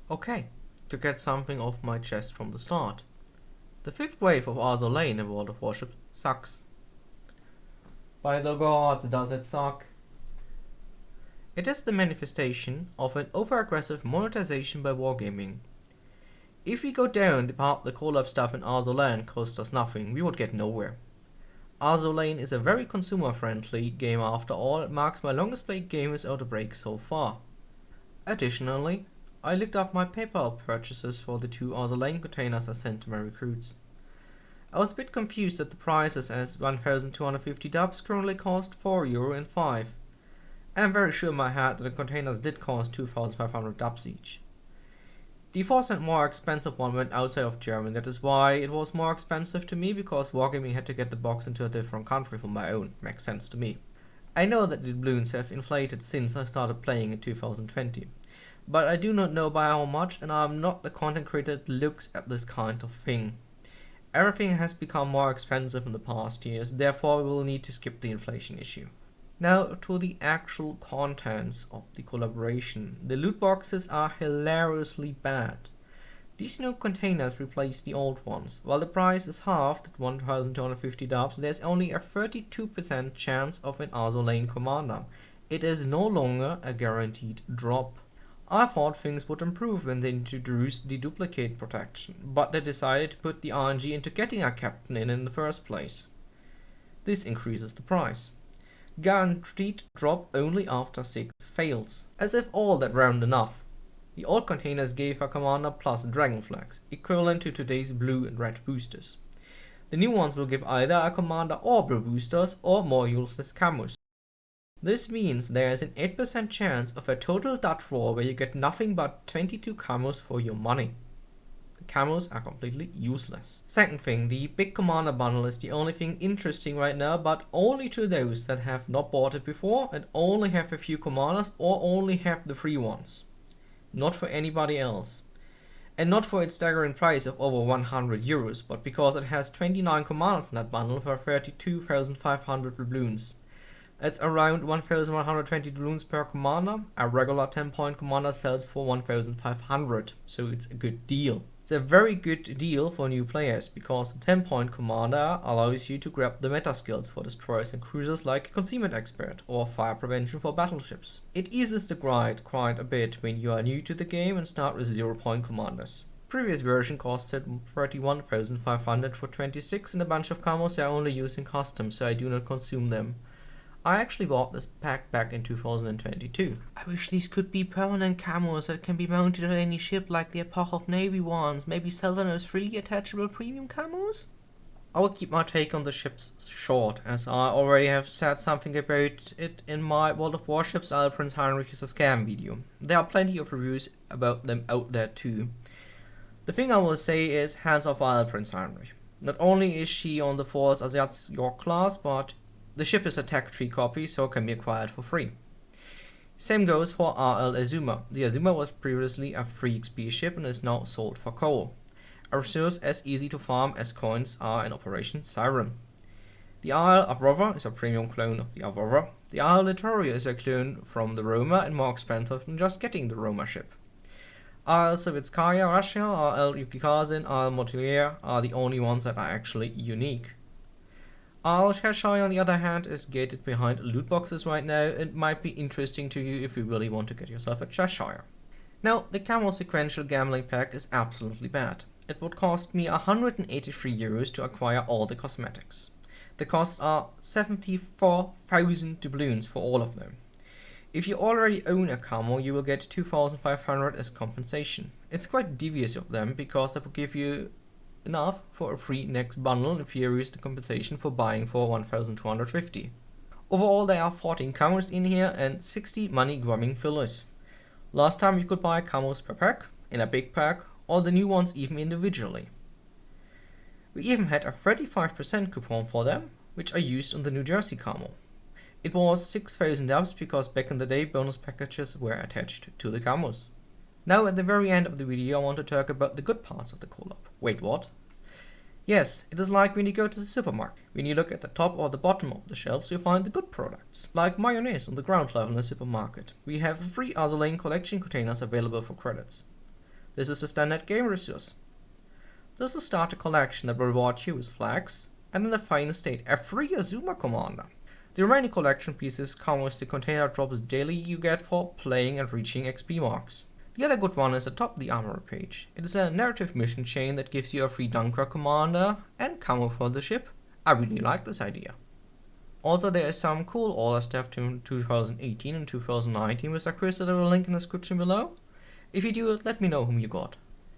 Okay, to get something off my chest from the start. The fifth wave of Azur Lane in World of Warships sucks. By the gods, does it suck? It is the manifestation of an over-aggressive monetization by wargaming. If we go down the path the collab stuff in Azur Lane costs us nothing, we would get nowhere. Azur Lane is a very consumer-friendly game after all. It marks my longest played game without a break so far. Additionally, I looked up my PayPal purchases for the 2 Azur Lane containers I sent to my recruits. I was a bit confused at the prices as 1250 dubs currently cost €4.05. I'm very sure in my head that the containers did cost 2500 dubs each. The 4 cent more expensive one went outside of Germany, that is why it was more expensive to me, because Wargaming had to get the box into a different country from my own. Makes sense to me. I know that the balloons have inflated since I started playing in 2020, but I do not know by how much, and I am not the content creator that looks at this kind of thing. Everything has become more expensive in the past years, therefore we will need to skip the inflation issue. Now to the actual contents of the collaboration. The loot boxes are hilariously bad. These new containers replace the old ones. While the price is halved at 1250 dubs, there's only a 32% chance of an Azur Lane commander. It is no longer a guaranteed drop. I thought things would improve when they introduced the duplicate protection, but they decided to put the RNG into getting a captain in the first place. This increases the price. Guaranteed drop only after 6 fails. As if all that weren't enough, the old containers gave a commander plus dragon flags, equivalent to today's blue and red boosters. The new ones will give either a commander or blue boosters or more useless camos. This means there is an 8% chance of a total dot roll where you get nothing but 22 camos for your money. The camos are completely useless. Second thing, the big commander bundle is the only thing interesting right now, but only to those that have not bought it before and only have a few commanders or only have the free ones. Not for anybody else. And not for its staggering price of over €100, but because it has 29 commanders in that bundle for 32,500 doubloons. It's around 1120 doubloons per commander. A regular 10-point commander sells for 1500, so it's a good deal. It's a very good deal for new players, because the 10-point commander allows you to grab the meta skills for destroyers and cruisers like Concealment Expert or Fire Prevention for battleships. It eases the grind quite a bit when you are new to the game and start with 0-point commanders. Previous version costed 31,500 for 26 and a bunch of camos I only use in custom, so I do not consume them. I actually bought this pack back in 2022. I wish these could be permanent camos that can be mounted on any ship like the Epoch of Navy ones. Maybe sell them as freely attachable premium camos? I will keep my take on the ships short, as I already have said something about it in my World of Warships Prince Heinrich is a Scam video. There are plenty of reviews about them out there too. The thing I will say is hands off Prince Heinrich. Not only is she on the false Azaz York class, but the ship is a tech tree copy, so it can be acquired for free. Same goes for RL Azuma. The Azuma was previously a free XP ship and is now sold for coal. A resource as easy to farm as coins are in Operation Seseren. The RL Aurora is a premium clone of the Aurora. The RL Littoria is a clone from the Roma and more expensive than just getting the Roma ship. RL Savitskaya Russia, RL Yukikazin, RL Motilier are the only ones that are actually unique. RL Cheshire, on the other hand, is gated behind loot boxes right now and might be interesting to you if you really want to get yourself a Cheshire. Now, the Camo Sequential Gambling Pack is absolutely bad. It would cost me €183 to acquire all the cosmetics. The costs are 74,000 doubloons for all of them. If you already own a camo, you will get 2,500 as compensation. It's quite devious of them, because that will give you enough for a free next bundle if you use the compensation for buying for 1,250. Overall, there are 14 camos in here and 60 money grubbing fillers. Last time you could buy camos per pack, in a big pack, or the new ones even individually. We even had a 35% coupon for them, which I used on the New Jersey camo. It was 6,000 dubs because back in the day bonus packages were attached to the camos. Now at the very end of the video I want to talk about the good parts of the collab. Wait, what? Yes, it is like when you go to the supermarket. When you look at the top or the bottom of the shelves, you find the good products, like mayonnaise on the ground level in the supermarket. We have free Azur Lane collection containers available for credits. This is the standard game resource. This will start a collection that will reward you with flags, and in the final state, a free Azuma commander. The remaining collection pieces come with the container drops daily you get for playing and reaching XP marks. The other good one is atop the armory page. It is a narrative mission chain that gives you a free Dunker commander and camo for the ship. I really like this idea. Also, there is some cool order stuff to 2018 and 2019 with a quiz that I will link in the description below. If you do, let me know whom you got.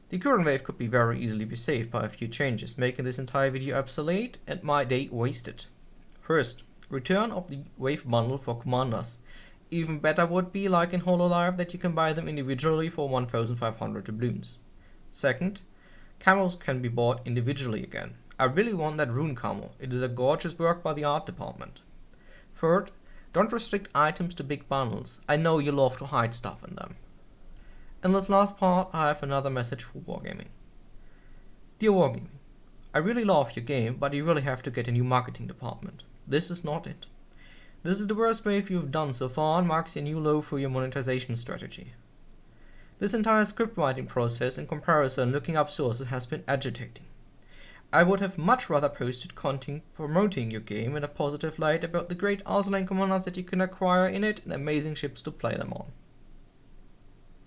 The current wave could be very easily be saved by a few changes, making this entire video obsolete and my day wasted. First, return of the wave bundle for commanders. Even better would be like in Hololive that you can buy them individually for 1500 doubloons. Second, camos can be bought individually again. I really want that rune camo, it is a gorgeous work by the art department. Third, don't restrict items to big bundles, I know you love to hide stuff in them. In this last part I have another message for Wargaming. Dear Wargaming, I really love your game, but you really have to get a new marketing department. This is not it. This is the worst wave you've done so far and marks a new low for your monetization strategy. This entire script writing process in comparison looking up sources has been agitating. I would have much rather posted content promoting your game in a positive light about the great Azur Lane commanders that you can acquire in it and amazing ships to play them on.